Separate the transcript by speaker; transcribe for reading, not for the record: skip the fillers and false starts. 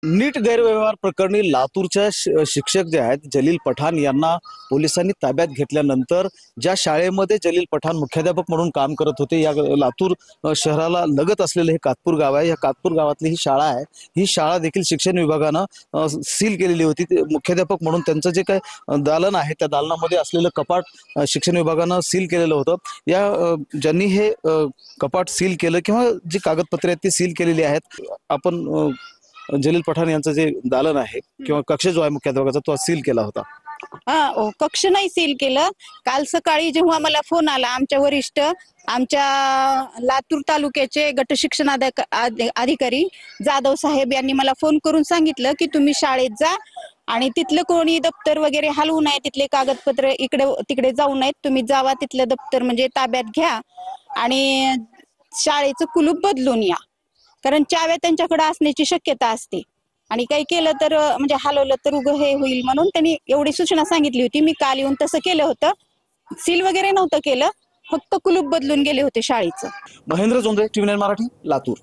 Speaker 1: नीट गैरव्यवहार प्रकरणी लातूरच्या शिक्षक जे आहेत जलील पठाण यांना पोलिसांनी ताब्यात घेतल्यानंतर ज्या शाळेमध्ये जलील पठाण मुख्याध्यापक म्हणून काम करत होते, या लातूर शहराला लगत असलेलं हे कातपूर गाव आहे. या कातपूर गावातली ही शाळा आहे. ही शाळा देखील शिक्षण विभागानं सील केलेली होती. मुख्याध्यापक म्हणून त्यांचं जे काय दालन आहे त्या दालनामध्ये असलेलं कपाट शिक्षण विभागानं सील केलेलं होतं. ज्यांनी हे कपाट सील केलं किंवा जी कागदपत्रे आहेत ती सील केलेली आहेत. आपण जलील पठाण यांचं जे दालन आहे किंवा कक्ष जो आहे मुख्याध्यापकाचा तो सील केला होता.
Speaker 2: कक्ष नाही सील केलं. काल सकाळी जेव्हा मला फोन आला, आमच्या वरिष्ठ आमच्या लातूर तालुक्याचे गट शिक्षण अधिकारी जाधव साहेब यांनी मला फोन करून सांगितलं की तुम्ही शाळेत जा आणि तिथलं कोणी दप्तर वगैरे हलवू नये, तिथले कागदपत्र इकडे तिकडे जाऊ नयेत, तुम्ही जावा तिथलं दप्तर म्हणजे ताब्यात घ्या आणि शाळेचं कुलूप बदलून या, कारण चाव्या त्यांच्याकडे असण्याची शक्यता असते आणि काही केलं तर म्हणजे हलवलं तर उग हे होईल, म्हणून त्यांनी एवढी सूचना सांगितली होती. मी काल येऊन तसं केलं होतं. सील वगैरे नव्हतं केलं, फक्त कुलूप बदलून गेले होते शाळेचं.
Speaker 1: महेंद्र जोंधळे, TV9 मराठी, लातूर.